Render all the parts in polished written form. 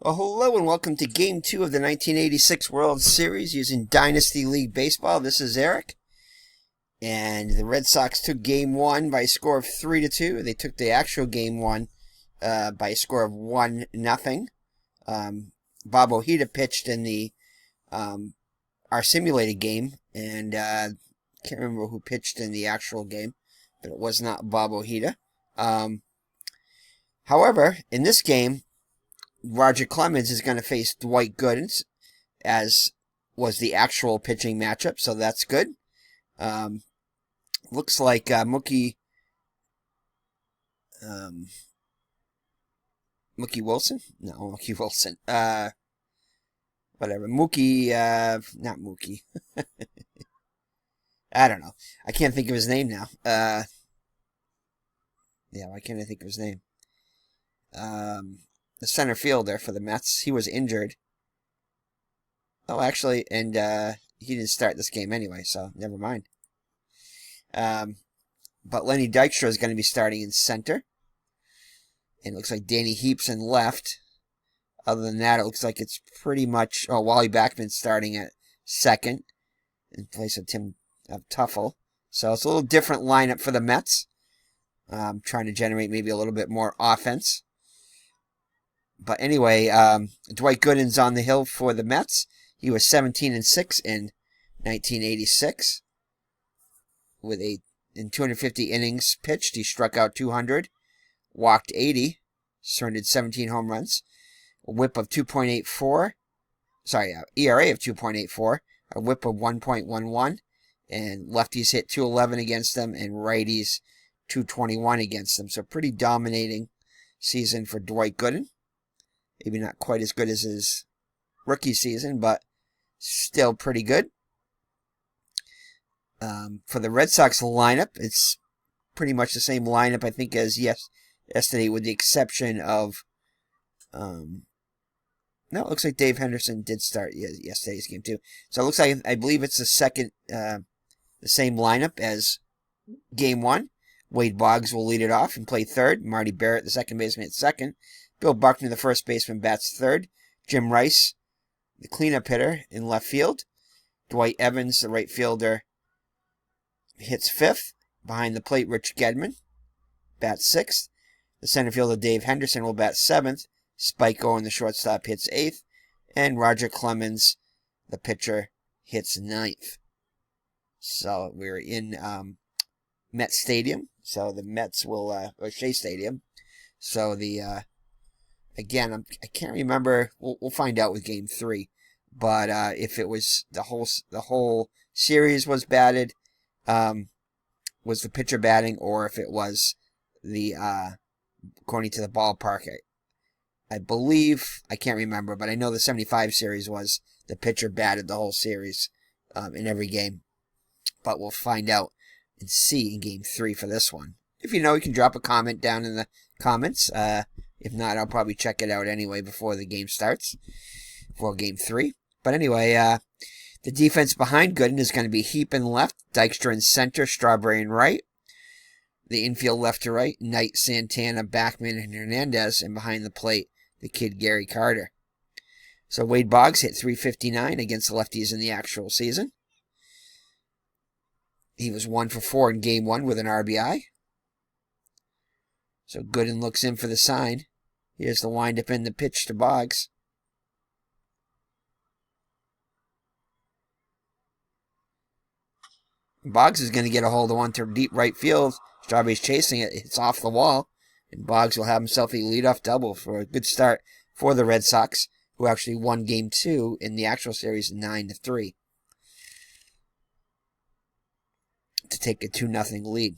Well, hello and welcome to Game 2 of the 1986 World Series using Dynasty League Baseball. This is Eric. And the Red Sox took Game 1 by a score of 3-2. They took the actual Game 1 by a score of 1-0. Bob Ojeda pitched in the our simulated game. And can't remember who pitched in the actual game, but it was not Bob Ojeda. However, in this game, Roger Clemens is going to face Dwight Gooden, as was the actual pitching matchup, so that's good. Looks like Mookie Wilson? No, Mookie Wilson. Whatever. Mookie, not Mookie. I don't know. I can't think of his name now. Yeah, why can't I think of his name? The center fielder for the Mets. He was injured. Oh, actually, and he didn't start this game anyway, so never mind. But Lenny Dykstra is going to be starting in center. And it looks like Danny Heap's in left. Other than that, it looks like it's pretty much... Oh, Wally Backman's starting at second in place of Tim Tuffle. So it's a little different lineup for the Mets. Trying to generate maybe a little bit more offense. But anyway, Dwight Gooden's on the hill for the Mets. He was 17-6 in 1986. In 250 innings pitched, he struck out 200, walked 80, surrendered 17 home runs, a whip of 2.84. ERA of 2.84, a whip of 1.11, and lefties hit 211 against them, and righties 221 against them. So pretty dominating season for Dwight Gooden. Maybe not quite as good as his rookie season, but still pretty good. For the Red Sox lineup, it's pretty much the same lineup, I think, as yesterday, with the exception of... no, it looks like Dave Henderson did start yesterday's game, too. So it looks like, I believe it's the same lineup as Game 1. Wade Boggs will lead it off and play third. Marty Barrett, the second baseman, at second. Bill Buckner, the first baseman, bats third. Jim Rice, the cleanup hitter, in left field. Dwight Evans, the right fielder, hits fifth. Behind the plate, Rich Gedman bats sixth. The center fielder, Dave Henderson, will bat seventh. Spike Owen, the shortstop, hits eighth. And Roger Clemens, the pitcher, hits ninth. So we're in Met Stadium. So the Mets will, or Shea Stadium. So the... Again, I can't remember. We'll find out with Game 3. But if it was the whole series was batted, was the pitcher batting, or if it was the according to the ballpark. I believe, I can't remember, but I know the 75 series was the pitcher batted the whole series in every game. But we'll find out and see in Game 3 for this one. If you know, you can drop a comment down in the comments. If not, I'll probably check it out anyway before the game starts, for Game 3. But anyway, the defense behind Gooden is going to be Heap in left, Dykstra in center, Strawberry in right. The infield left to right, Knight, Santana, Backman, and Hernandez. And behind the plate, the kid Gary Carter. So Wade Boggs hit .359 against the lefties in the actual season. He was 1 for 4 in Game 1 with an RBI. So Gooden looks in for the sign. Here's the windup and the pitch to Boggs. Boggs is going to get a hold of one to deep right field. Strawberry's chasing it. It's off the wall. And Boggs will have himself a leadoff double for a good start for the Red Sox, who actually won Game 2 in the actual series 9-3. To take a 2-0 lead.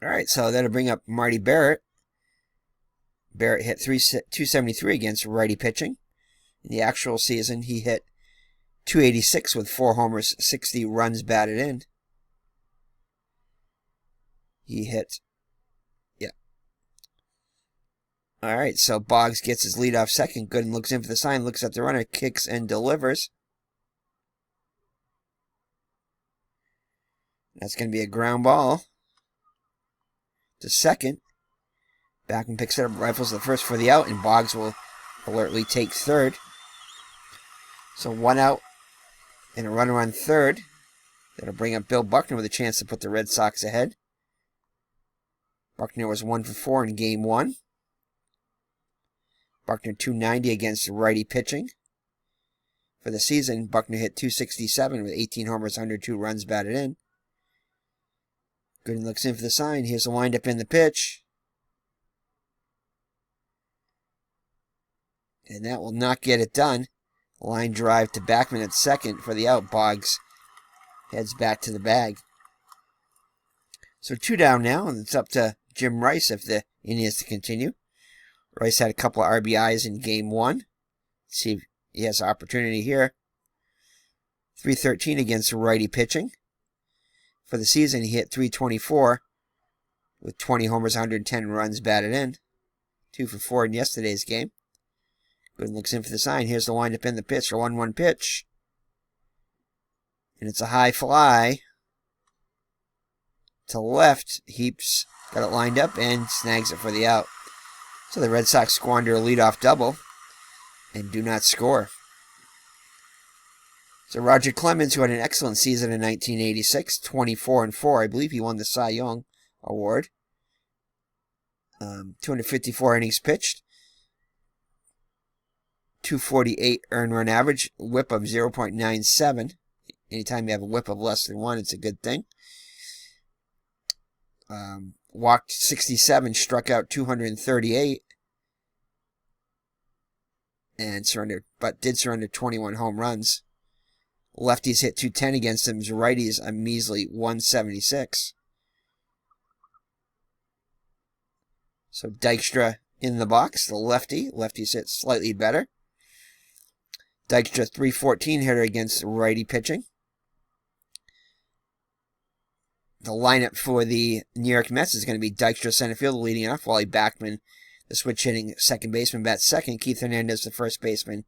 All right, so that'll bring up Marty Barrett. Barrett hit .273 against righty pitching. In the actual season, he hit .286 with 4 homers, 60 runs batted in. He hit... Yeah. All right, so Boggs gets his leadoff second. Gooden looks in for the sign, looks at the runner, kicks and delivers. That's going to be a ground ball to second. Backman picks it up, rifles the first for the out, and Boggs will alertly take third. So 1 out and a runner on third. That'll bring up Bill Buckner with a chance to put the Red Sox ahead. Buckner was 1 for 4 in Game 1. Buckner 290 against righty pitching. For the season, Buckner hit 267 with 18 homers, 102 runs batted in. Gooden looks in for the sign. Here's the windup in the pitch. And that will not get it done. Line drive to Backman at second for the out. Boggs heads back to the bag. So 2 down now, and it's up to Jim Rice if the inning is to continue. Rice had a couple of RBIs in Game 1. See if he has an opportunity here. 313 against righty pitching. For the season, he hit 324 with 20 homers, 110 runs batted in. 2 for 4 in yesterday's game. Gooden looks in for the sign. Here's the windup in the pitch. 1-1 pitch. And it's a high fly. To left. Heaps got it lined up and snags it for the out. So the Red Sox squander a leadoff double and do not score. So Roger Clemens, who had an excellent season in 1986, 24-4. I believe he won the Cy Young Award. 254 innings pitched. 248 earned run average. Whip of 0.97. Anytime you have a whip of less than 1, it's a good thing. Walked 67, struck out 238. And surrendered, but did surrender 21 home runs. Lefties hit 210 against him. Righties a measly 176. So Dykstra in the box, the lefty. Lefties hit slightly better. Dykstra 314 hitter against righty pitching. The lineup for the New York Mets is going to be Dykstra center field leading off. Wally Backman, the switch hitting second baseman, bats second. Keith Hernandez, the first baseman,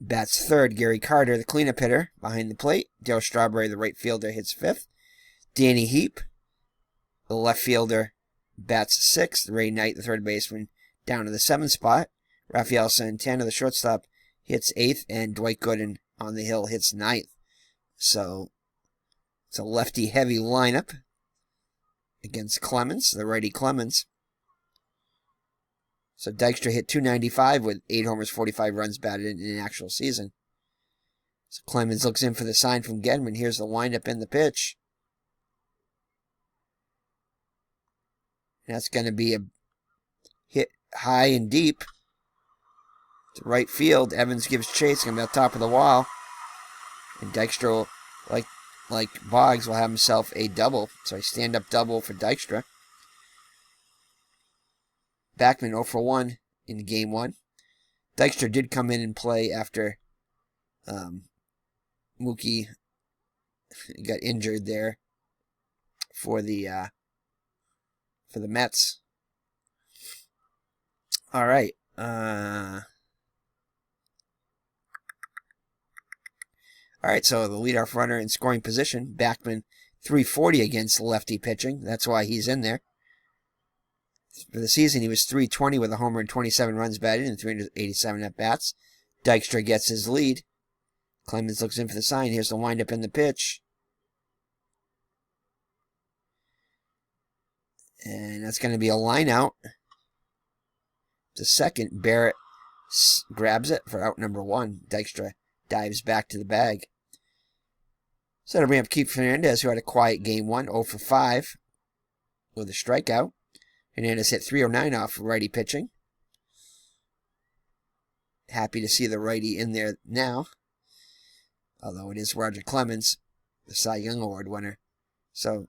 bats third. Gary Carter, the cleanup hitter, behind the plate. Dale Strawberry, the right fielder, hits fifth. Danny Heap, the left fielder, bats sixth. Ray Knight, the third baseman, down to the seventh spot. Rafael Santana, the shortstop, hits eighth. And Dwight Gooden on the hill hits ninth. So it's a lefty-heavy lineup against Clemens, the righty Clemens. So Dykstra hit 295 with 8 homers, 45 runs batted in an actual season. So Clemens looks in for the sign from Gedman. Here's the windup in the pitch. And that's going to be a hit high and deep to right field. Evans gives chase, going to be on top of the wall. And Dykstra, like Boggs, will have himself a double. So a stand-up double for Dykstra. Backman 0 for 1 in Game 1. Dykstra did come in and play after Mookie got injured there for the Mets. All right. All right, so the leadoff runner in scoring position, Backman, 340 against lefty pitching. That's why he's in there. For the season, he was 320 with a homer and 27 runs batted and 387 at-bats. Dykstra gets his lead. Clemens looks in for the sign. Here's the windup in the pitch. And that's going to be a line out. To second, Barrett grabs it for out number 1. Dykstra dives back to the bag. So that'll bring up Keith Hernandez, who had a quiet Game 1, 0 for 5 with a strikeout. Hernandez hit 309 off righty pitching. Happy to see the righty in there now. Although it is Roger Clemens, the Cy Young Award winner. So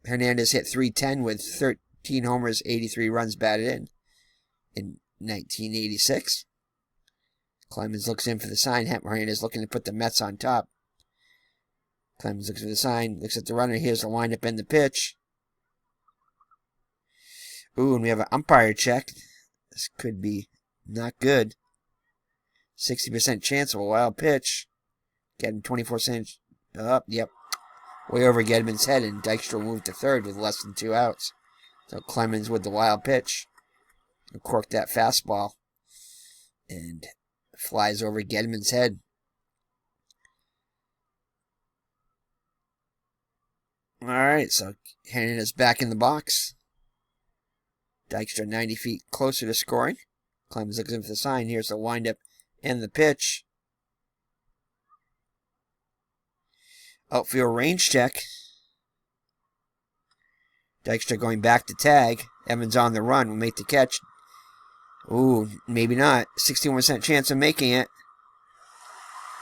Hernandez hit 310 with 13 homers, 83 runs batted in 1986. Clemens looks in for the sign. Hernandez looking to put the Mets on top. Clemens looks for the sign, looks at the runner. Here's the windup in the pitch. Ooh, and we have an umpire check. This could be not good. 60% chance of a wild pitch. Getting 24 cents up. Yep. Way over Gedman's head, and Dykstra moved to third with less than 2 outs. So Clemens with the wild pitch. Corked that fastball. And flies over Gedman's head. Alright, so Henry is back in the box. Dykstra 90 feet closer to scoring. Clemens looks in for the sign. Here's the windup and the pitch. Outfield range check. Dykstra going back to tag. Evans on the run will make the catch. Ooh, maybe not. 61% chance of making it.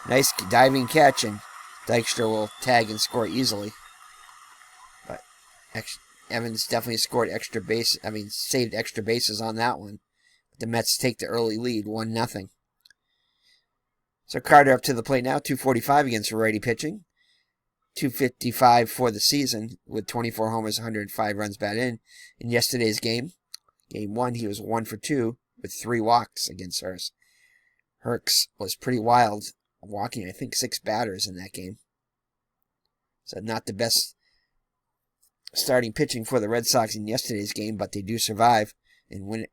Nice diving catch, and Dykstra will tag and score easily. But Evans definitely scored extra base. Saved extra bases on that one. The Mets take the early lead, 1-0. So Carter up to the plate now, 245 against righty pitching. 255 for the season with 24 homers, 105 runs batted in yesterday's game. Game 1, he was 1 for 2 with 3 walks against Hurst. Hurst was pretty wild, walking, I think, 6 batters in that game. So not the best starting pitching for the Red Sox in yesterday's game, but they do survive and win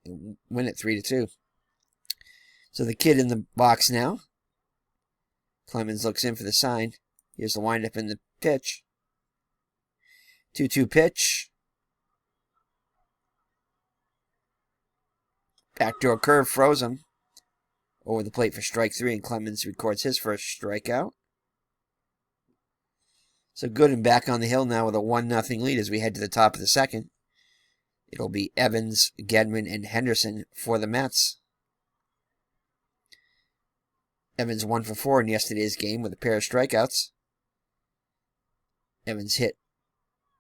it 3-2. So the kid in the box now. Clemens looks in for the sign. Here's the windup in the pitch. 2-2 pitch. Backdoor curve froze him. Over the plate for strike 3, and Clemens records his first strikeout. So Gooden back on the hill now with a 1-0 lead as we head to the top of the second. It'll be Evans, Gedman, and Henderson for the Mets. Evans 1 for 4 in yesterday's game with a pair of strikeouts. Evans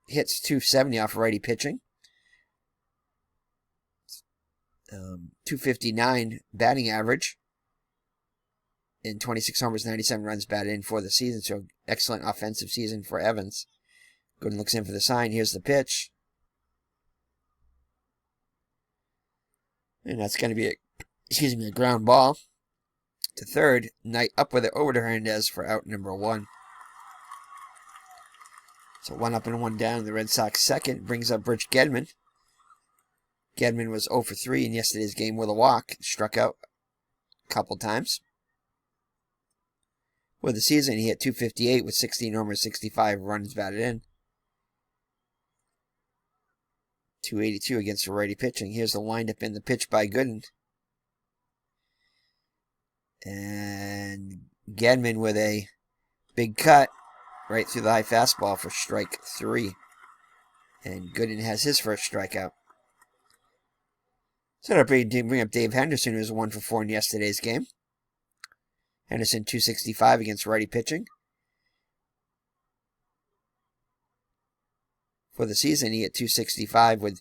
hits 270 off righty pitching. 259 batting average. And 26 homers, 97 runs batted in for the season. So excellent offensive season for Evans. Gooden looks in for the sign. Here's the pitch. And that's going to be a ground ball to third. Knight up with it over to Hernandez for out number 1. So 1 up and 1 down. The Red Sox second brings up Rich Gedman. Gedman was 0 for 3 in yesterday's game with a walk. Struck out a couple times. For the season, he hit 258 with 16 homers, 65 runs batted in. 282 against the righty pitching. Here's the windup in the pitch by Gooden. And Gedman with a big cut right through the high fastball for strike 3. And Gooden has his first strikeout. So that'll bring up Dave Henderson, who was 1 for 4 in yesterday's game. Henderson 265 against righty pitching. For the season, he hit 265 with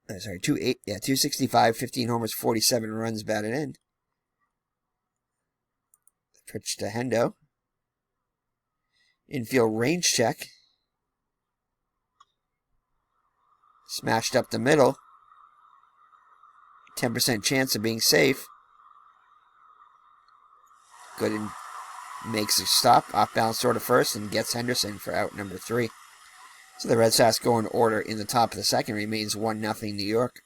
265, 15 homers, 47 runs batted in. Pitch to Hendo. Infield range check. Smashed up the middle. 10% chance of being safe. Gooden makes a stop, off balance sort of first, and gets Henderson for out number 3. So the Red Sox go in order in the top of the second. Remains 1-0 New York.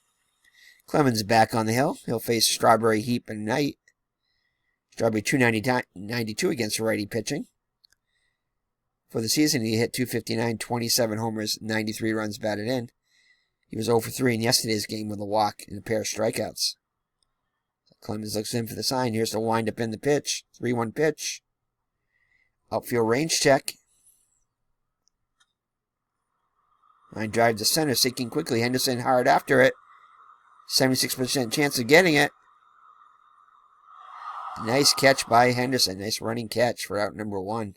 Clemens back on the hill. He'll face Strawberry, Heap, and Knight. Strawberry 292 against righty pitching. For the season, he hit 259, 27 homers, 93 runs batted in. He was 0 for 3 in yesterday's game with a walk and a pair of strikeouts. Clemens looks in for the sign. Here's the windup in the pitch. 3-1 pitch. Outfield range check. Line drive to center, sinking quickly. Henderson hard after it. 76% chance of getting it. Nice catch by Henderson. Nice running catch for out number 1.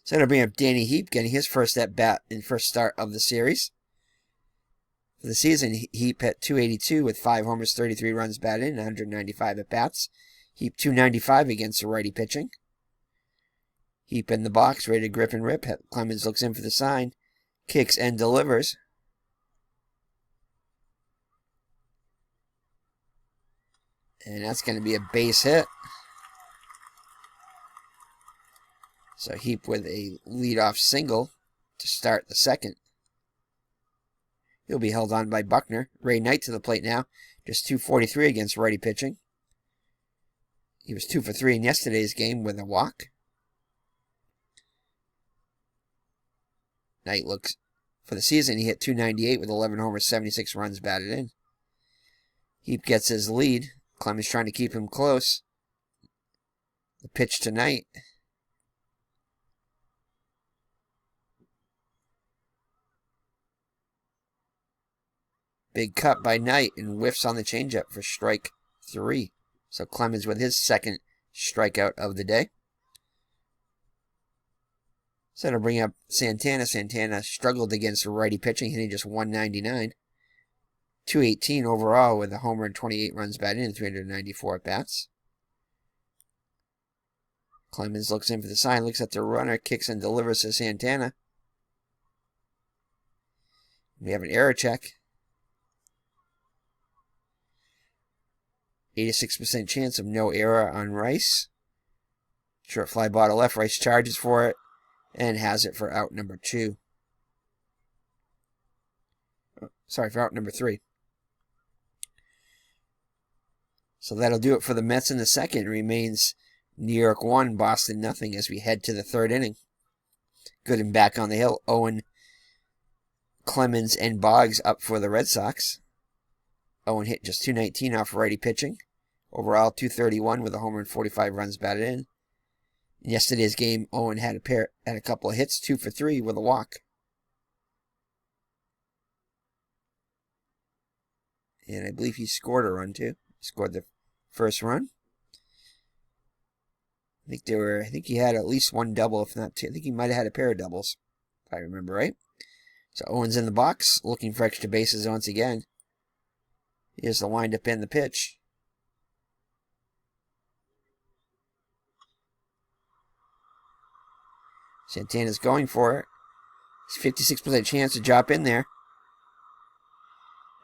So that'll bring up Danny Heap, getting his first at bat and first start of the series. For the season, Heap hit 282 with 5 homers, 33 runs batted in, 195 at bats. Heap 295 against the righty pitching. Heap in the box, ready to grip and rip. Clemens looks in for the sign, kicks and delivers. And that's going to be a base hit. So Heap with a leadoff single to start the second. He'll be held on by Buckner. Ray Knight to the plate now. Just 243 against righty pitching. He was 2 for 3 in yesterday's game with a walk. Knight looks, for the season, he hit 298 with 11 homers, 76 runs batted in. He gets his lead. Clemens trying to keep him close. The pitch to Knight. Big cut by Knight and whiffs on the changeup for strike 3. So Clemens with his second strikeout of the day. So to bring up Santana. Santana struggled against righty pitching, hitting just 199. 218 overall with a homer and 28 runs batted in, 394 at-bats. Clemens looks in for the sign, looks at the runner, kicks and delivers to Santana. We have an error check. 86% chance of no error on Rice. Short fly ball to left. Rice charges for it and has it for out number 2. Sorry, for out number 3. So that'll do it for the Mets in the second. It remains New York 1, Boston nothing as we head to the third inning. Gooden back on the hill. Owen, Clemens, and Boggs up for the Red Sox. Owen hit just 219 off righty pitching. Overall, 231 with a homer and 45 runs batted in. In yesterday's game, Owen had a couple of hits, 2 for 3 with a walk. And I believe he scored a run too. He scored the first run. I think he had at least one double, if not two. I think he might have had a pair of doubles, if I remember right. So Owen's in the box, looking for extra bases once again. Here's the windup and the pitch. Santana's going for it. It's 56% chance to drop in there.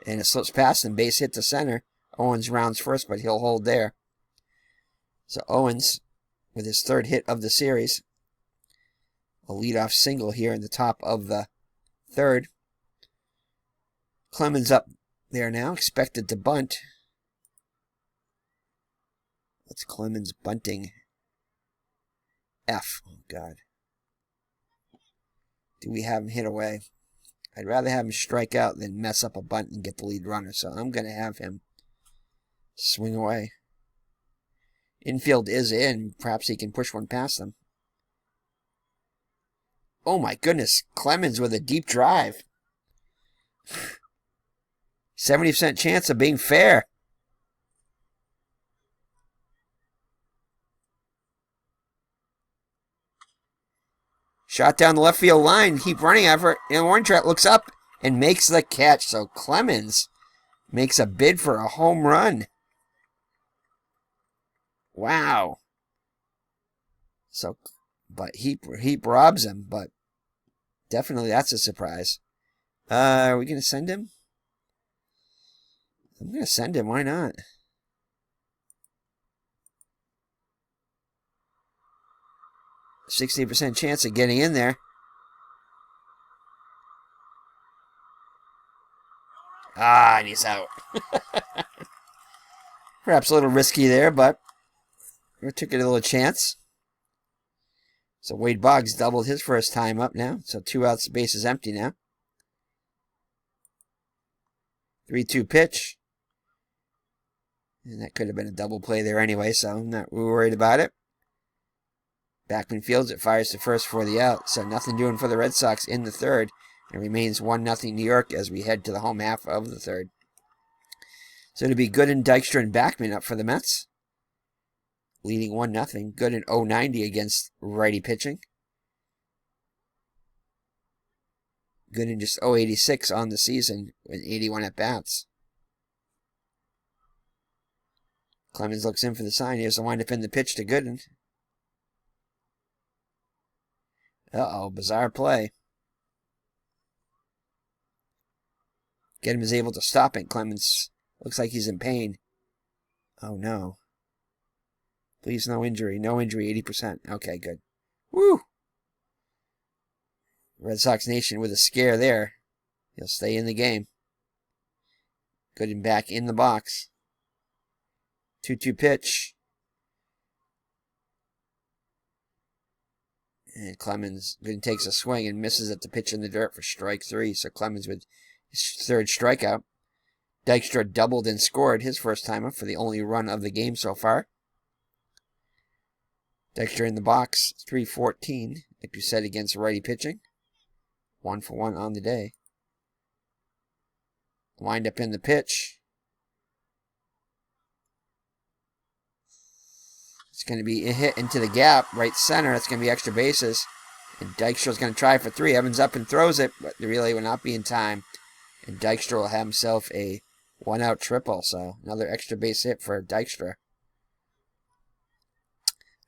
And it slips past him. Base hit to center. Owens rounds first, but he'll hold there. So Owens, with his third hit of the series. A leadoff single here in the top of the third. Clemens up there now, expected to bunt. That's Clemens bunting. F. Oh, God. Do we have him hit away? I'd rather have him strike out than mess up a bunt and get the lead runner, so I'm going to have him swing away. Infield is in. Perhaps he can push one past them. Oh, my goodness. Clemens with a deep drive. 70% chance of being fair. Shot down the left field line. Keep running after it. And Warrentratt looks up and makes the catch. So Clemens makes a bid for a home run. Wow. So, but Heap robs him. But definitely that's a surprise. Are we going to send him? I'm going to send him. Why not? %60 chance of getting in there. Ah, and he's out. Perhaps a little risky there, but we took a little chance. So Wade Boggs doubled his first time up now. So 2 outs, base is empty now. 3-2 pitch. And that could have been a double play there anyway, so I'm not worried about it. Backman fields it, fires to first for the out. So nothing doing for the Red Sox in the third. It remains 1-0 New York as we head to the home half of the third. So it'll be Gooden, Dykstra, and Backman up for the Mets. Leading 1-0. Gooden 0-90 against righty pitching. Gooden just 0-86 on the season with 81 at-bats. Clemens looks in for the sign. Here's the windup in the pitch to Gooden. Uh-oh, bizarre play. Gooden is able to stop it. Clemens looks like he's in pain. Oh, no. Please, no injury. No injury, 80%. Okay, good. Woo! Red Sox Nation with a scare there. He'll stay in the game. Gooden back in the box. 2-2 pitch. And Clemens, Gooden takes a swing and misses at the pitch in the dirt for strike 3. So Clemens with his third strikeout. Dykstra doubled and scored his first time up for the only run of the game so far. Dykstra in the box, 3-14, like you said, against righty pitching. 1 for 1 on the day. Wind up in the pitch. It's going to be a hit into the gap, right center. That's going to be extra bases. And Dykstra's going to try for 3. Evans up and throws it, but the relay will not be in time. And Dykstra will have himself a 1-out triple. So another extra base hit for Dykstra.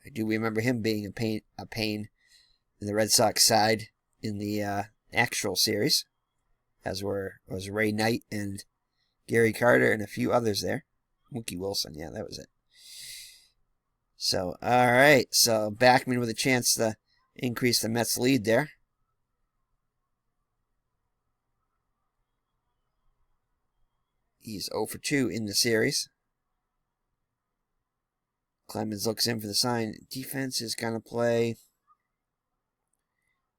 I do remember him being a pain in the Red Sox side in the actual series, as was Ray Knight and Gary Carter and a few others there. Mookie Wilson, yeah, that was it. So, all right. So Backman with a chance to increase the Mets' lead there. He's 0 for 2 in the series. Clemens looks in for the sign. Defense is going to play.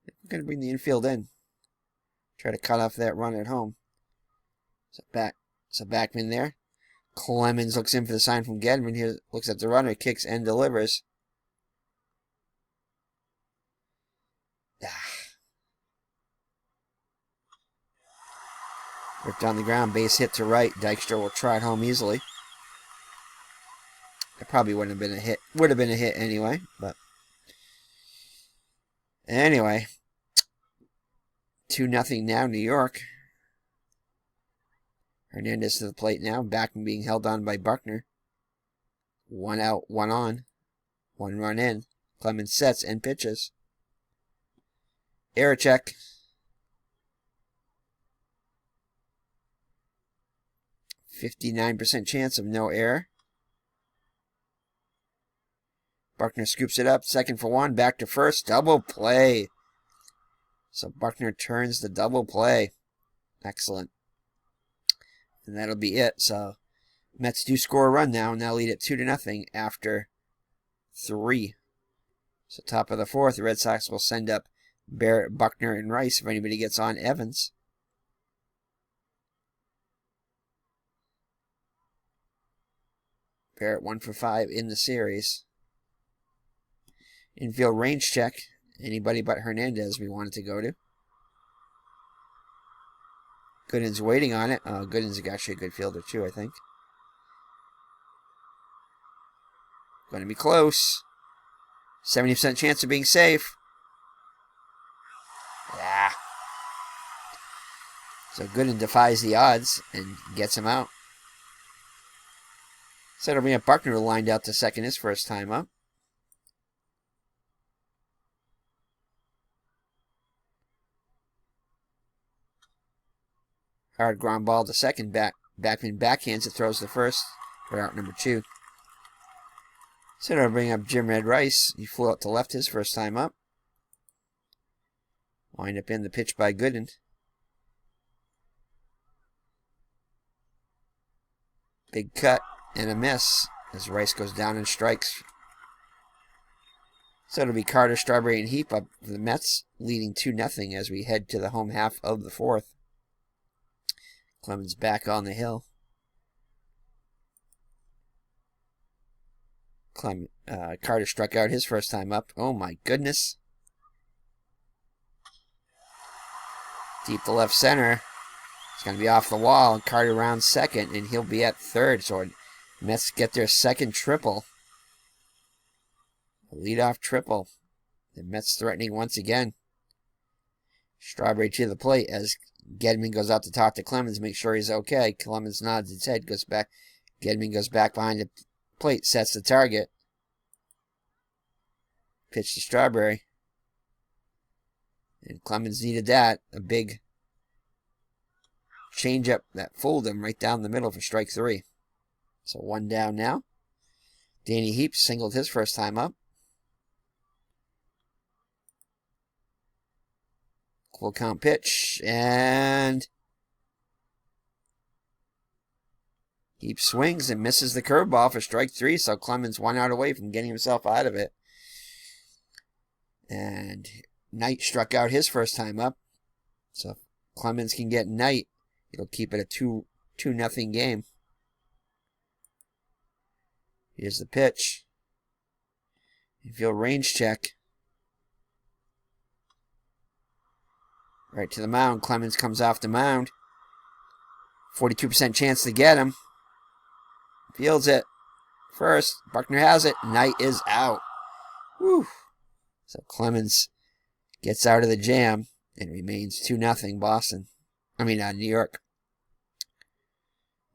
We're going to bring the infield in. Try to cut off that run at home. So Backman there. Clemens looks in for the sign from Gedman. Here looks at the runner, kicks and delivers. Ripped on the ground, base hit to right. Dykstra will try it home easily. It probably wouldn't have been a hit. Would have been a hit anyway, but anyway. 2-0 now, New York. Hernandez to the plate now. Backman being held on by Buckner. 1 out, 1 on. 1 run in. Clemens sets and pitches. Error check. 59% chance of no error. Buckner scoops it up. 2nd for 1. Back to first. Double play. So Buckner turns the double play. Excellent. And that'll be it. So Mets do score a run now. Now lead it 2-0 after 3. So top of the 4th, the Red Sox will send up Barrett, Buckner, and Rice if anybody gets on Evans. Barrett 1 for 5 in the series. Infield range check. Anybody but Hernandez we wanted to go to. Gooden's waiting on it. Gooden's actually a good fielder too, I think. Going to be close. 70% chance of being safe. Yeah. So Gooden defies the odds and gets him out. So it'll be a Buckner lined out to second his first time up. Hard ground ball to second. Backman backhands it, throws the first for out number 2. So it'll bring up Jim Red Rice. He flew out to left his first time up. Wind up in the pitch by Gooden. Big cut and a miss as Rice goes down and strikes. So it'll be Carter, Strawberry, and Heap up for the Mets, leading 2-0 as we head to the home half of the 4th. Clemens back on the hill. Carter struck out his first time up. Oh my goodness. Deep to left center. It's going to be off the wall. Carter rounds second, and he'll be at third. So Mets get their second triple. A leadoff triple. The Mets threatening once again. Strawberry to the plate as Gedman goes out to talk to Clemens, make sure he's okay. Clemens nods his head, goes back. Gedman goes back behind the plate, sets the target. Pitch to Strawberry. And Clemens needed that. A big changeup that fooled him right down the middle for strike 3. So 1 down now. Danny Heap singled his first time up. Full count pitch, and He swings and misses the curveball for strike 3, so Clemens 1 out away from getting himself out of it. And Knight struck out his first time up. So if Clemens can get Knight, it'll keep it a 2-0 game. Here's the pitch. Infield range check. Right to the mound. Clemens comes off the mound. 42% chance to get him. Fields it. First. Buckner has it. Knight is out. Whew. So Clemens gets out of the jam and remains 2-0 Boston. New York.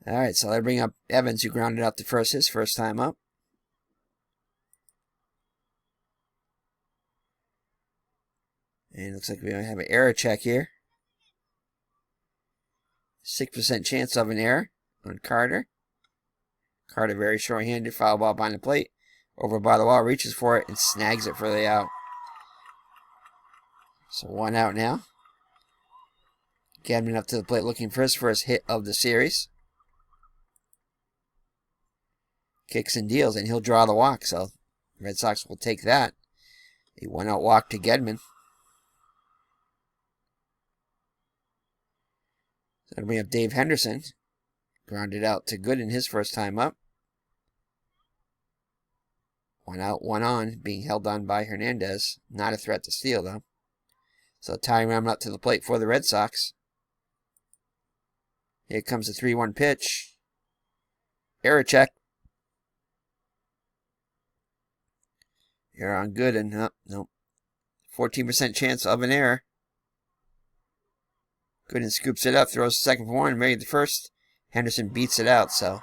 All right, so they bring up Evans, who grounded out to first his first time up. And it looks like we have an error check here. 6% chance of an error on Carter. Carter very short-handed, foul ball behind the plate. Over by the wall, reaches for it and snags it for the out. So 1 out now. Gedman up to the plate looking for his first hit of the series. Kicks and deals, and he'll draw the walk, so Red Sox will take that. A 1-out walk to Gedman. That'll bring up Dave Henderson. Grounded out to Gooden his first time up. 1 out, 1 on, being held on by Hernandez. Not a threat to steal, though. So tying ram up to the plate for the Red Sox. Here comes the 3-1 pitch. Error check. Error on Gooden. Nope. 14% chance of an error. Gooden scoops it up, throws the second for 1, made the first. Henderson beats it out, so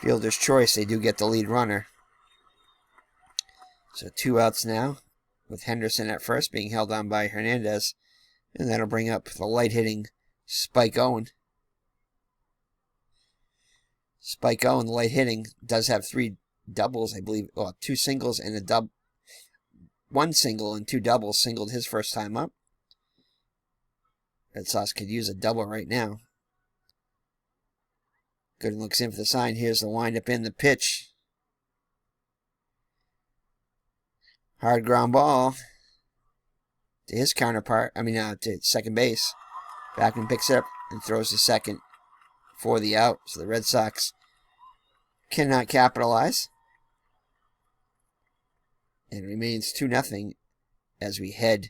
fielder's choice. They do get the lead runner. So 2 outs now, with Henderson at first being held on by Hernandez. And that'll bring up the light-hitting Spike Owen. Spike Owen, the light-hitting, does have 3 doubles, I believe. Well, 2 singles and a double. 1 single and 2 doubles. Singled his first time up. Red Sox could use a double right now. Gooden looks in for the sign. Here's the windup in the pitch. Hard ground ball to his counterpart. To second base. Backman picks it up and throws to second for the out. So the Red Sox cannot capitalize. And it remains 2-0 as we head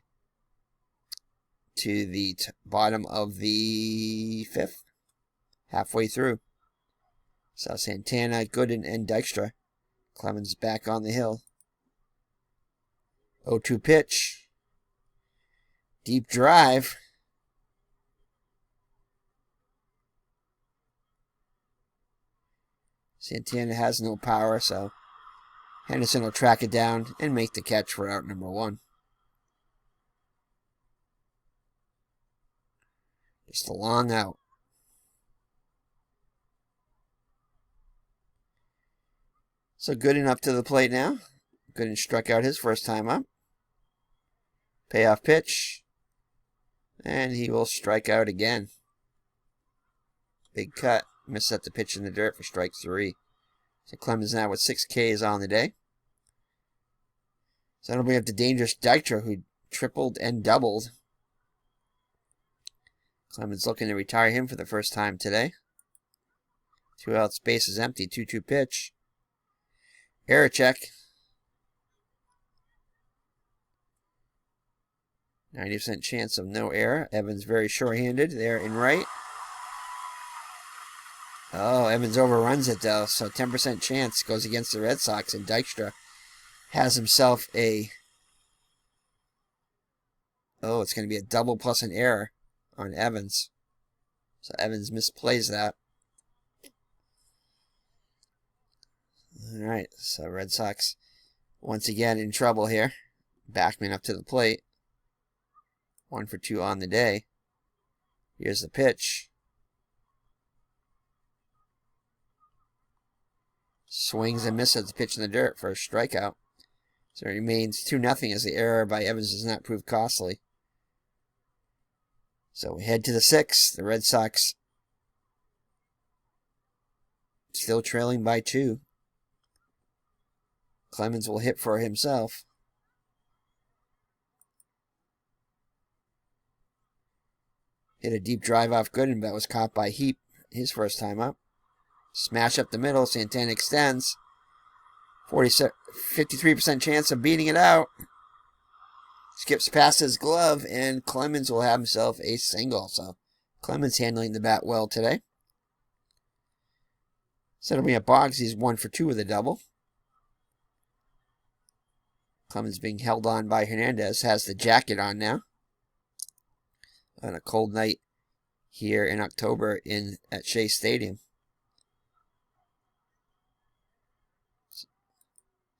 to the bottom of the 5th. Halfway through. So Santana, Gooden, and Dykstra. Clemens back on the hill. 0-2 pitch. Deep drive. Santana has no power, so Henderson will track it down and make the catch for out number 1. Just a long out. So Gooden up to the plate now. Gooden struck out his first time up. Payoff pitch. And he will strike out again. Big cut. Missed at the pitch in the dirt for strike 3. So Clemens now with 6 Ks on the day. So that'll bring up the dangerous Dykstra, who tripled and doubled. Clemens looking to retire him for the first time today. 2 outs, base is empty. 2-2 pitch. Error check. 90% chance of no error. Evans very short-handed there in right. Oh, Evans overruns it, though. So 10% chance goes against the Red Sox, and Dykstra has himself a... Oh, it's going to be a double plus an error on Evans. So Evans misplays that. All right, so Red Sox once again in trouble here. Backman up to the plate. 1 for 2 on the day. Here's the pitch. Swings and misses the pitch in the dirt for a strikeout. So it remains 2-0 as the error by Evans does not prove costly. So we head to the 6th. The Red Sox still trailing by 2. Clemens will hit for himself. Hit a deep drive off Gooden, but was caught by Heap his first time up. Smash up the middle. Santana extends. 53% chance of beating it out. Skips past his glove, and Clemens will have himself a single. So Clemens handling the bat well today. Settling at Boggs, he's 1 for 2 with a double. Clemens being held on by Hernandez, has the jacket on now. On a cold night here in October at Shea Stadium.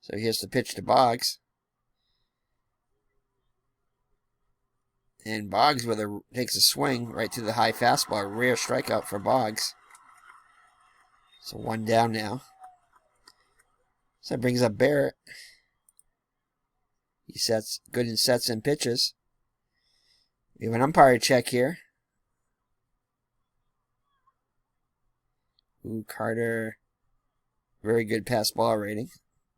So here's the pitch to Boggs. And Boggs takes a swing right to the high fastball. Rare strikeout for Boggs. So 1 down now. So that brings up Barrett. Gooden sets and pitches. We have an umpire check here. Ooh, Carter. Very good pass ball rating.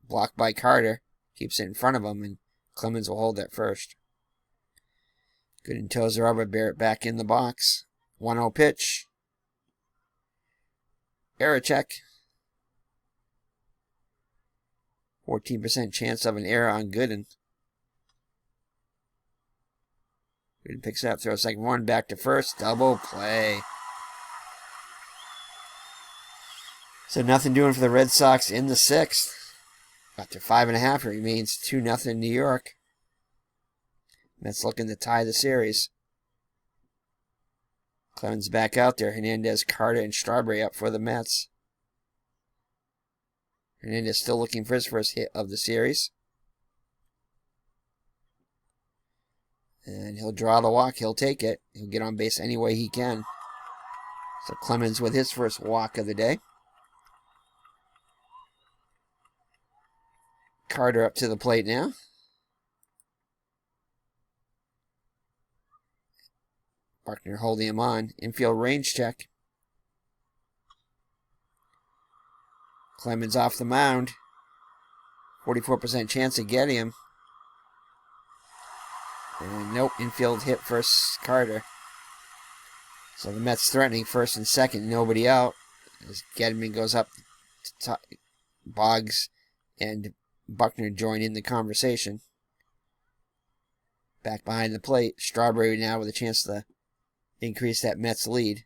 Blocked by Carter. Keeps it in front of him, and Clemens will hold at first. Gooden toes the rubber. Barrett back in the box. 1-0 pitch. Error check. 14% chance of an error on Gooden. Gooden picks it up, throws second one, back to first, double play. So nothing doing for the Red Sox in the 6th. After 5.5, it remains 2-0 New York. Mets looking to tie the series. Clemens back out there. Hernandez, Carter, and Strawberry up for the Mets. Hernandez still looking for his first hit of the series. And he'll draw the walk. He'll take it. He'll get on base any way he can. So Clemens with his first walk of the day. Carter up to the plate now. Buckner holding him on. Infield range check. Clemens off the mound. 44% chance of getting him. And nope, infield hit first Carter. So the Mets threatening first and second, nobody out. As Gedman goes up to Boggs and Buckner join in the conversation. Back behind the plate, Strawberry now with a chance to increase that Mets lead.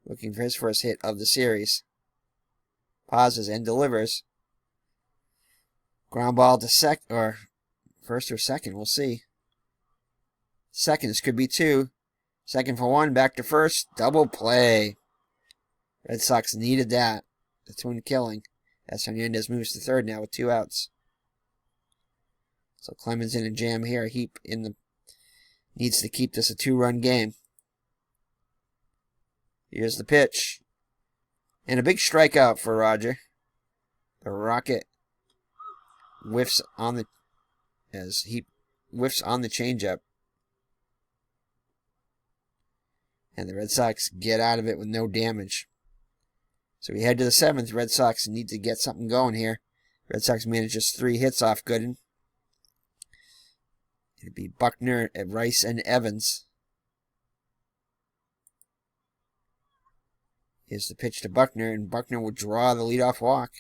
Looking for his first hit of the series. Pauses and delivers. Ground ball to first or second, we'll see. Seconds could be 2. Second for 1, back to first, double play. Red Sox needed that. The twin killing. As Hernandez moves to third now with 2 outs. So Clemens in a jam here. Heap needs to keep this a 2-run game. Here's the pitch. And a big strikeout for Roger. The Rocket whiffs on the changeup. And the Red Sox get out of it with no damage. So we head to the 7th. Red Sox need to get something going here. Red Sox manages 3 hits off Gooden. It'd be Buckner, Rice, and Evans. Here's the pitch to Buckner, and Buckner will draw the leadoff walk.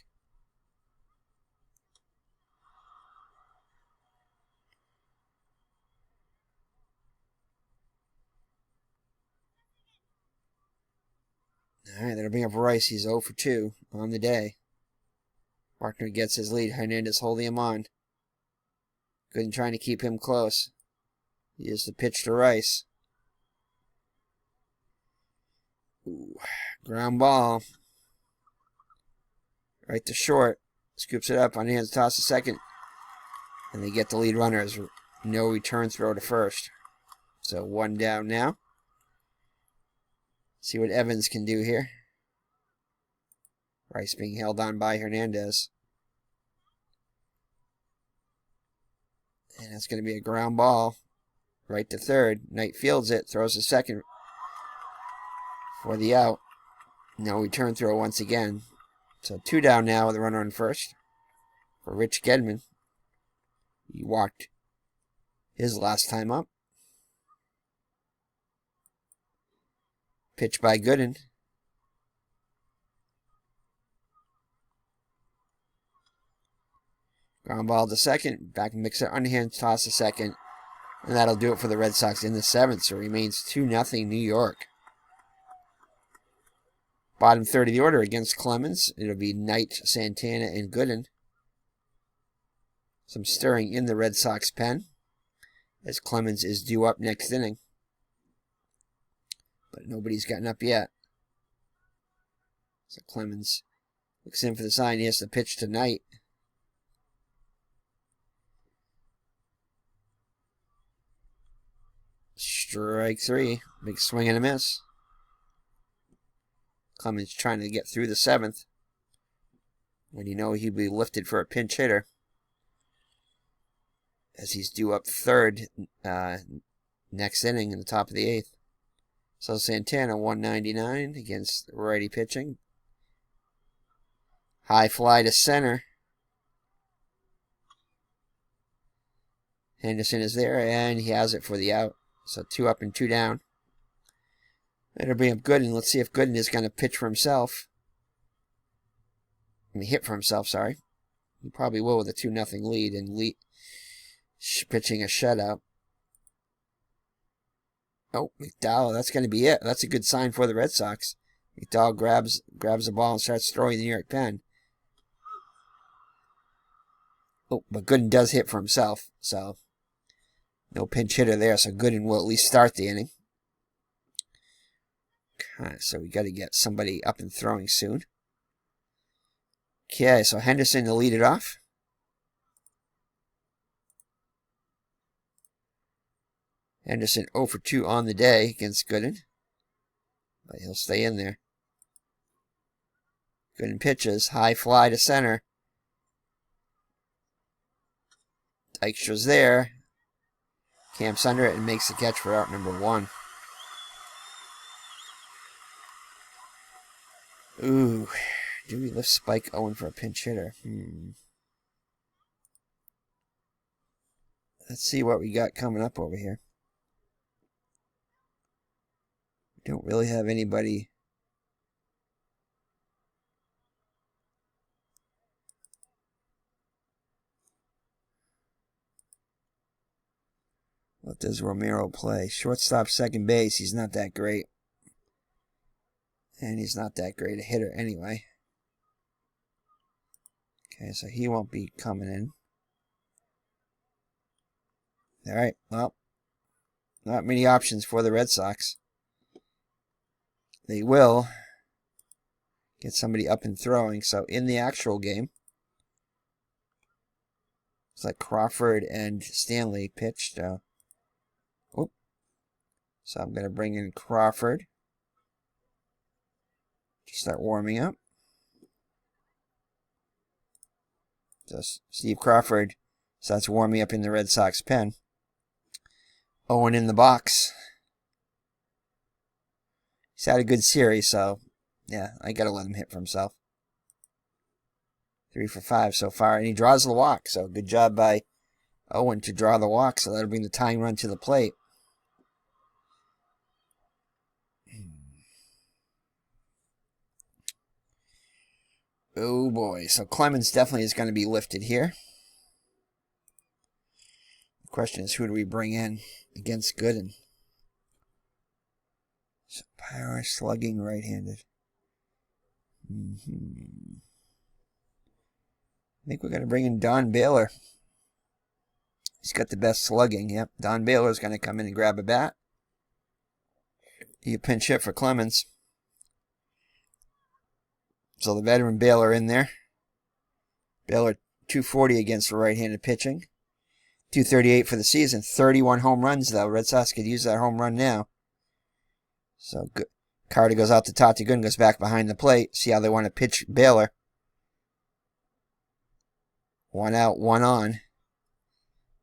All right, that'll bring up Rice. He's 0 for 2 on the day. Buckner gets his lead. Hernandez holding him on. Gooden trying to keep him close. Here's the pitch to Rice. Ooh, ground ball. Right to short. Scoops it up on hands, toss to second. And they get the lead runner as no return throw to first. So 1 down now. See what Evans can do here. Rice being held on by Hernandez. And that's going to be a ground ball. Right to third. Knight fields it. Throws to second for the out. No return throw once again. So 2 down now with a runner on first for Rich Gedman. He walked his last time up. Pitch by Gooden. Ground ball to second. Back mixer, underhand toss to second. And that'll do it for the Red Sox in the 7th. So it remains 2-0 New York. Bottom third of the order against Clemens. It'll be Knight, Santana, and Gooden. Some stirring in the Red Sox pen, as Clemens is due up next inning. But nobody's gotten up yet. So Clemens looks in for the sign. He has to pitch to Knight. Strike 3. Big swing and a miss. Clemens trying to get through the 7th. When you know he'd be lifted for a pinch hitter, as he's due up third next inning in the top of the 8th. So Santana, 199 against righty pitching. High fly to center. Henderson is there, and he has it for the out. So 2 up and 2 down. That'll bring up Gooden. Let's see if Gooden is going to pitch for himself. I mean, hit for himself, sorry. He probably will with a 2-0 lead and pitching a shutout. Oh, McDowell, that's going to be it. That's a good sign for the Red Sox. McDowell grabs the ball and starts throwing the New York pen. Oh, but Gooden does hit for himself, so no pinch hitter there, so Gooden will at least start the inning. Okay, so we got to get somebody up and throwing soon. Okay, so Henderson to lead it off. Henderson 0 for 2 on the day against Gooden, but he'll stay in there. Gooden pitches, high fly to center. Dykstra's there. Camps under it and makes the catch for out number 1. Ooh, do we lift Spike Owen for a pinch hitter? Let's see what we got coming up over here. We don't really have anybody. What does Romero play? Shortstop, second base. He's not that great. And he's not that great a hitter anyway. Okay, so he won't be coming in. Alright, well, not many options for the Red Sox. They will get somebody up and throwing. So in the actual game, it's like Crawford and Stanley pitched. So I'm going to bring in Crawford to start warming up. So Steve Crawford starts warming up in the Red Sox pen. Owen in the box. He's had a good series, so yeah, I got to let him hit for himself. 3 for 5 so far, and he draws the walk. So good job by Owen to draw the walk, so that'll bring the tying run to the plate. Oh boy, so Clemens definitely is going to be lifted here. The question is, who do we bring in against Gooden? So power slugging right-handed. I think we're going to bring in Don Baylor. He's got the best slugging. Yep, Don Baylor is going to come in and grab a bat. He pinch hit for Clemens. So the veteran Baylor in there. Baylor 240 against the right-handed pitching. 238 for the season. 31 home runs, though. Red Sox could use that home run now. So good. Carter goes out to Tati Gooden, goes back behind the plate. See how they want to pitch Baylor. 1 out, 1 on.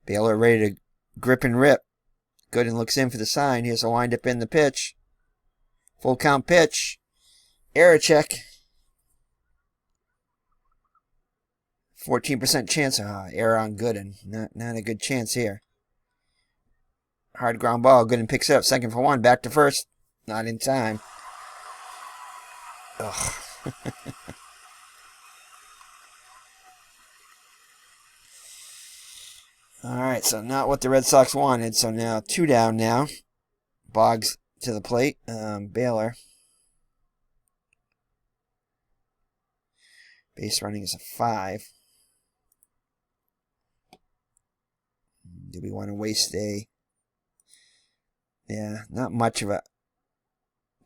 Baylor ready to grip and rip. Gooden looks in for the sign. Here's a windup in the pitch. Full count pitch. Error check. 14% chance. Error on Gooden. Not a good chance here. Hard ground ball. Gooden picks it up. Second for one. Back to first. Not in time. Ugh. Alright, so not what the Red Sox wanted. So now 2 down now. Boggs to the plate. Baylor. Base running is a 5. Do we want to waste a... Yeah, not much of a...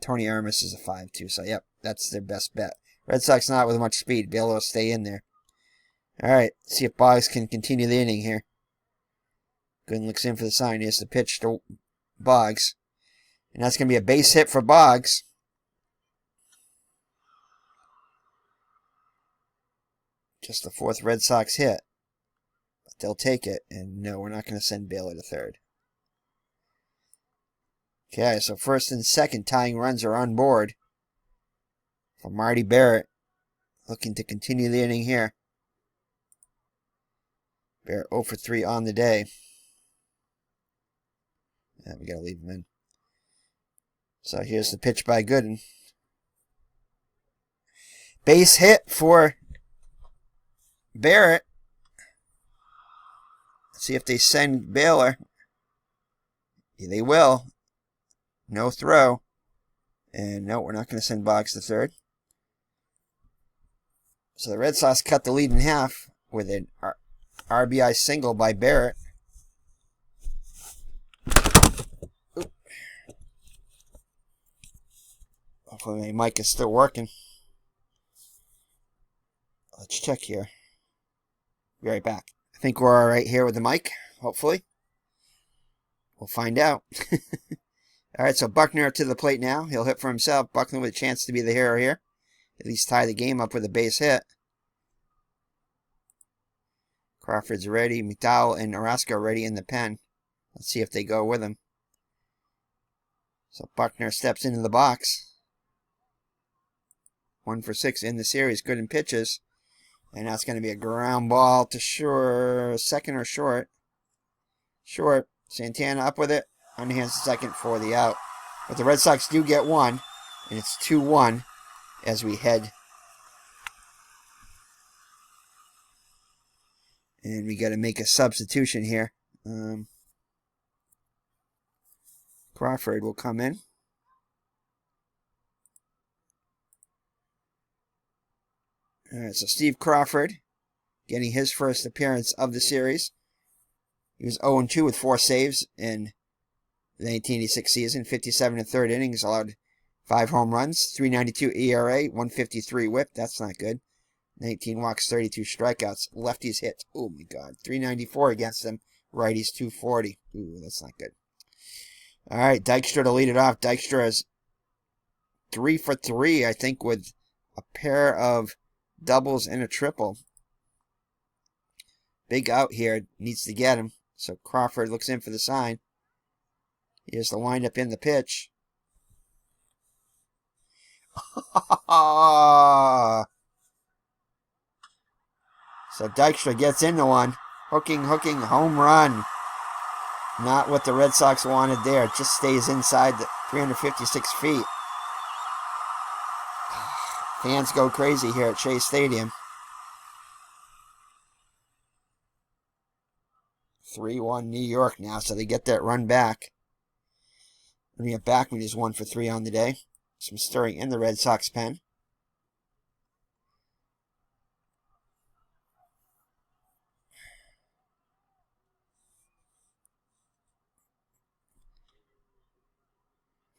Tony Armas is a 5 too, so yep, that's their best bet. Red Sox not with much speed. Baylor will stay in there. Alright, see if Boggs can continue the inning here. Gooden looks in for the sign. Here's the pitch to Boggs. And that's going to be a base hit for Boggs. Just the 4th Red Sox hit. But they'll take it. And no, we're not going to send Baylor to third. Okay, so first and second tying runs are on board for Marty Barrett. Looking to continue the inning here. Barrett 0 for 3 on the day. Yeah, we got to leave him in. So here's the pitch by Gooden. Base hit for Barrett. Let's see if they send Baylor. Yeah, they will. No throw. And no, we're not going to send Boggs to third. So the Red Sox cut the lead in half with an RBI single by Barrett. Oop. Hopefully my mic is still working. Let's check here. Be right back. I think we're all right here with the mic, hopefully. We'll find out. All right, so Buckner to the plate now. He'll hit for himself. Buckner with a chance to be the hero here. At least tie the game up with a base hit. Crawford's ready. McDowell and Orozco ready in the pen. Let's see if they go with him. So Buckner steps into the box. 1 for 6 in the series. Gooden pitches. And that's going to be a ground ball to second or short. Short. Santana up with it. Underhands the second for the out. But the Red Sox do get one. And it's 2-1 as we head. And we got to make a substitution here. Crawford will come in. Alright, so Steve Crawford getting his first appearance of the series. He was 0-2 with 4 saves in the 1986 season. 57 and third innings, allowed 5 home runs, 3.92 ERA, 153 WHIP. That's not good. 19 walks, 32 strikeouts. Lefties hit. Oh my God, 3.94 against them. Righties 2.40. Ooh, that's not good. All right, Dykstra to lead it off. Dykstra is 3 for 3, I think, with a pair of doubles and a triple. Big out here. Needs to get him. So Crawford looks in for the sign. Here's the windup in the pitch. So Dykstra gets into one. Hooking, home run. Not what the Red Sox wanted there. It just stays inside the 356 feet. Fans go crazy here at Shea Stadium. 3-1 New York now, so they get that run back. When you get Backman is 1 for 3 on the day. Some stirring in the Red Sox pen.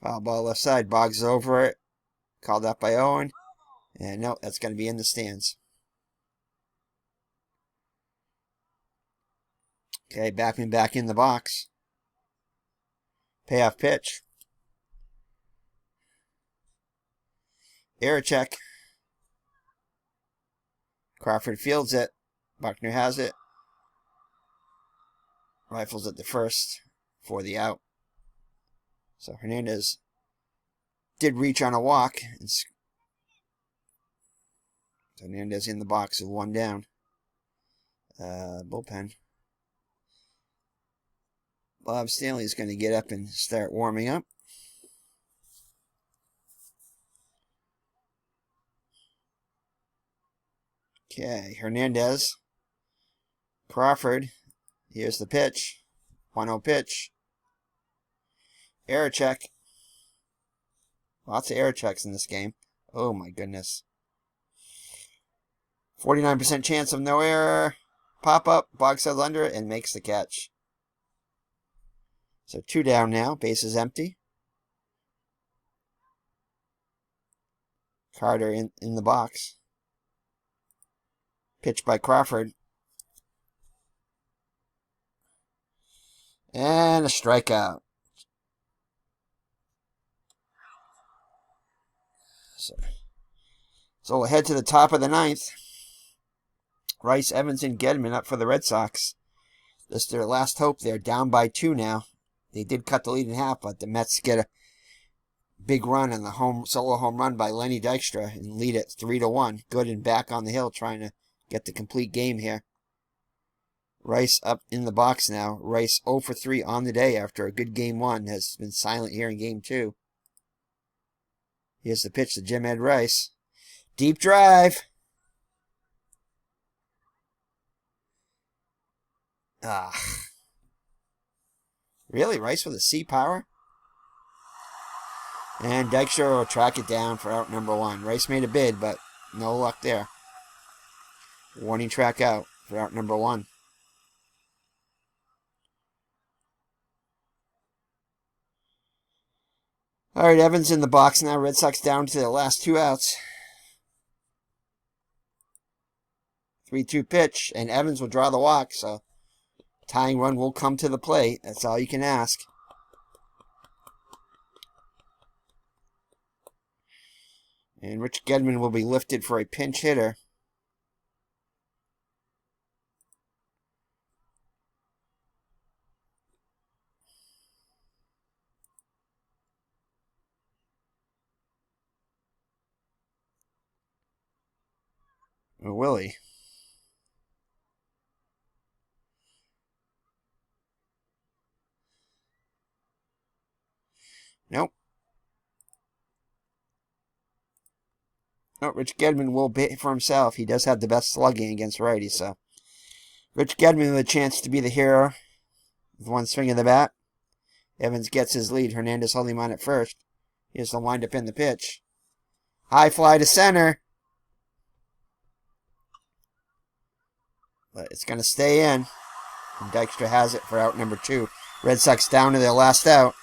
Foul ball left side. Boggs over it. Called out by Owen. And no, that's going to be in the stands. Okay, Backman back in the box. Payoff pitch. Error check. Crawford fields it. Buckner has it. Rifles at the first for the out. So Hernandez did reach on a walk and Hernandez in the box with one down. Bullpen. Bob Stanley's going to get up and start warming up. Okay, Hernandez. Crawford. Here's the pitch. 1-0 pitch. Error check. Lots of error checks in this game. Oh my goodness. 49% chance of no error. Pop up, box heads under it, and makes the catch. So 2 down now. Base is empty. Carter in the box. Pitch by Crawford. And a strikeout. So we'll head to the top of the 9th. Rice, Evans, and Gedman up for the Red Sox. This is their last hope. They're down by 2 now. They did cut the lead in half, but the Mets get a big run on the solo home run by Lenny Dykstra and lead it 3-1. Gooden back on the hill trying to get the complete game here. Rice up in the box now. Rice 0 for 3 on the day after a good game 1. Has been silent here in game 2. Here's the pitch to Jim Ed Rice. Deep drive. Really? Rice with a C power? And Dykstra will track it down for out number 1. Rice made a bid, but no luck there. Warning track out for out number 1. All right, Evans in the box now. Red Sox down to the last 2 outs. 3-2 pitch, and Evans will draw the walk, so tying run will come to the plate. That's all you can ask. And Rich Gedman will be lifted for a pinch hitter. Willie. Nope. No, Rich Gedman will bid for himself. He does have the best slugging against righties, so Rich Gedman with a chance to be the hero with one swing of the bat. Evans gets his lead. Hernandez holding him on at first. Here's the windup in the pitch. High fly to center. But it's going to stay in. And Dykstra has it for out number 2. Red Sox down to their last out.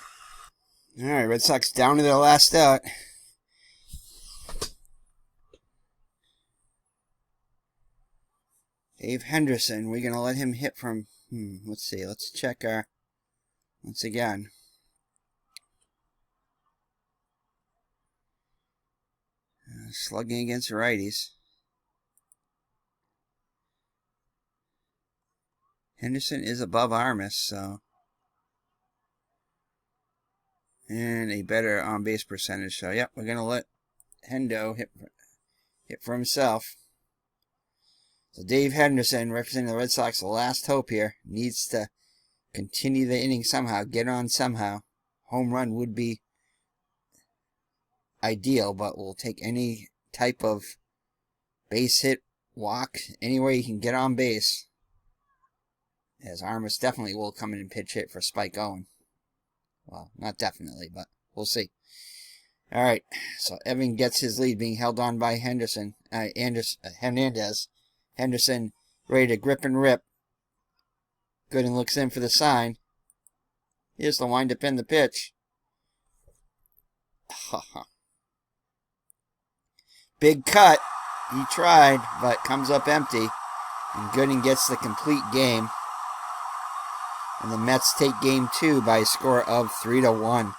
All right, Red Sox down to their last out. Dave Henderson, we're going to let him hit from, let's see, let's check our, once again. Slugging against righties. Henderson is above Armas, so. And a better on-base percentage. So, yep, we're going to let Hendo hit for himself. So, Dave Henderson, representing the Red Sox, the last hope here, needs to continue the inning somehow, get on somehow. Home run would be ideal, but we'll take any type of base hit, walk, anywhere you can get on base. As Armas definitely will come in and pitch hit for Spike Owen. Well, not definitely, but we'll see. All right, so Evan gets his lead being held on by Hernandez. Henderson ready to grip and rip. Gooden looks in for the sign. Here's the windup in the pitch. Big cut. He tried, but comes up empty. And Gooden gets the complete game. And the Mets take game 2 by a score of 3-1.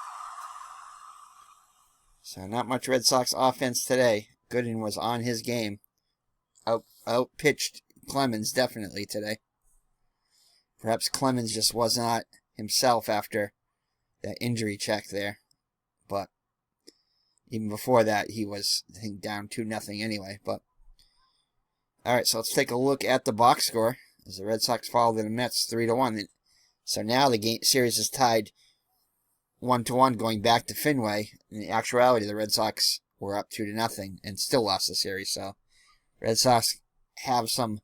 So not much Red Sox offense today. Gooden was on his game. Out-pitched Clemens definitely today. Perhaps Clemens just was not himself after that injury check there. But even before that, he was, I think, down 2-0 anyway. But All right, so let's take a look at the box score as the Red Sox fall to the Mets 3-1. So now the series is tied 1-1 going back to Fenway. In the actuality, the Red Sox were up 2-0 and still lost the series. So Red Sox have some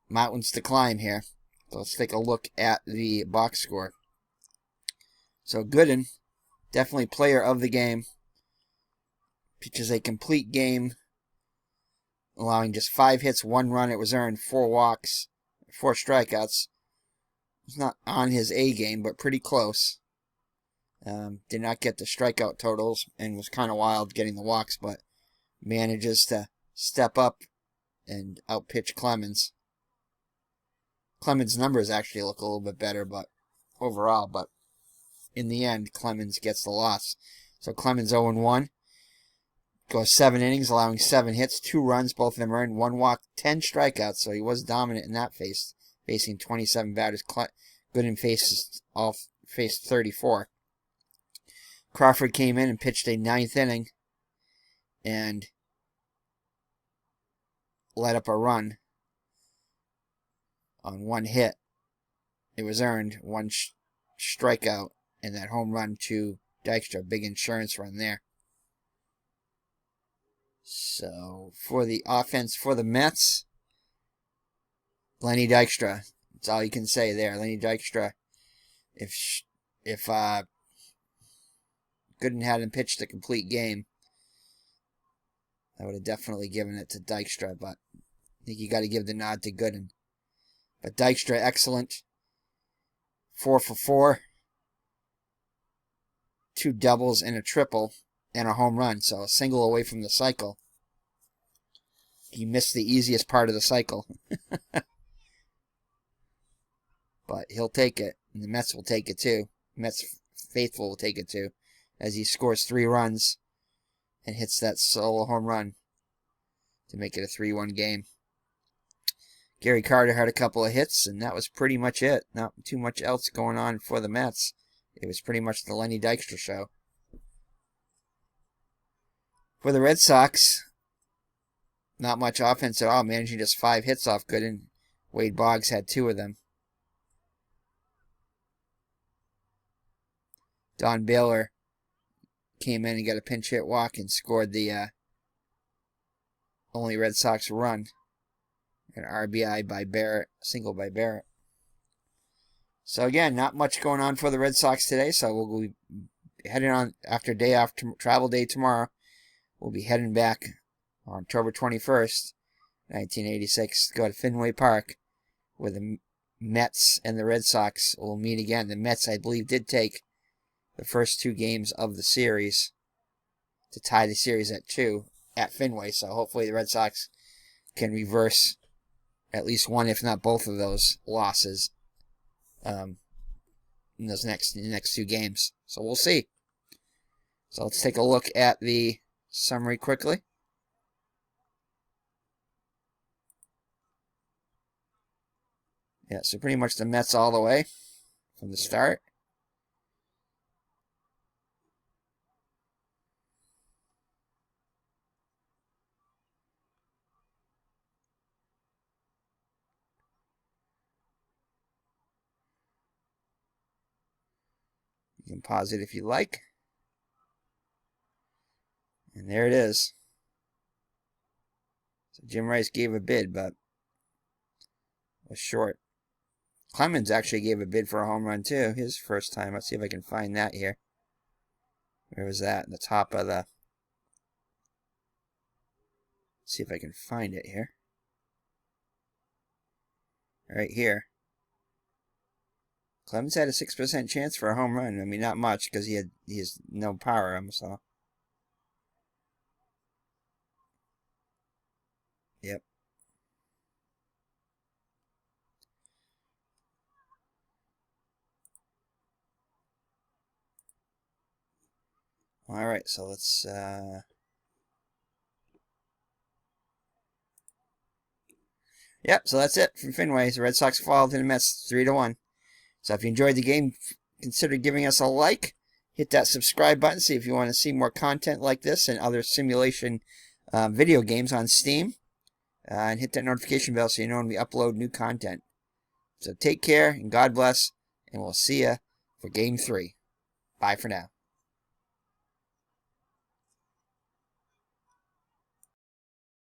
mountains to climb here. So let's take a look at the box score. So Gooden, definitely player of the game. Pitches a complete game, allowing just 5 hits, 1 run. It was earned, 4 walks, 4 strikeouts. It's not on his A game, but pretty close. Did not get the strikeout totals and was kind of wild getting the walks, but manages to step up and outpitch Clemens. Clemens' numbers actually look a little bit better, but overall, but in the end, Clemens gets the loss. So Clemens 0-1. Goes 7 innings, allowing 7 hits, 2 runs, both of them earned, 1 walk, 10 strikeouts. So he was dominant in that phase, facing 27 batters. Gooden faced 34. Crawford came in and pitched a 9th inning and let up a run on 1 hit. It was earned, 1 strikeout, and that home run to Dykstra. Big insurance run there. So, for the offense for the Mets, Lenny Dykstra. That's all you can say there. Lenny Dykstra. If Gooden hadn't pitched a complete game, I would have definitely given it to Dykstra, but I think you got to give the nod to Gooden. But Dykstra, excellent. 4 for 4. 2 doubles and a triple. And a home run, so a single away from the cycle. He missed the easiest part of the cycle. But he'll take it, and the Mets will take it too. Mets faithful will take it too, as he scores 3 runs and hits that solo home run to make it a 3-1 game. Gary Carter had a couple of hits, and that was pretty much it. Not too much else going on for the Mets. It was pretty much the Lenny Dykstra show. For the Red Sox, not much offense at all, managing just 5 hits off Gooden. Wade Boggs had 2 of them. Don Baylor came in and got a pinch hit walk and scored the only Red Sox run. An RBI by Barrett, single by Barrett. So again, not much going on for the Red Sox today, so we'll be heading on after travel day tomorrow. We'll be heading back on October 21st, 1986, to go to Fenway Park, where the Mets and the Red Sox will meet again. The Mets, I believe, did take the first 2 games of the series to tie the series at 2 at Fenway, so hopefully the Red Sox can reverse at least one, if not both of those losses in those next 2 games. So we'll see. So let's take a look at the summary quickly. Yeah, so pretty much the Mets all the way from the start. You can pause it if you like. And there it is. So Jim Rice gave a bid, but was short. Clemens actually gave a bid for a home run too, his first time. Let's see if I can find that here. Where was that? The top of the... Let's see if I can find it here. Right here. Clemens had a 6% chance for a home run. I mean, not much, because he has no power, so... Yep. All right, so let's Yep, so that's it from Fenway. The Red Sox fall to the Mets 3-1. So if you enjoyed the game, consider giving us a like. Hit that subscribe button. See if you want to see more content like this and other simulation video games on Steam. and hit that notification bell so you know when we upload new content. So take care, and God bless, and we'll see you for Game 3. Bye for now.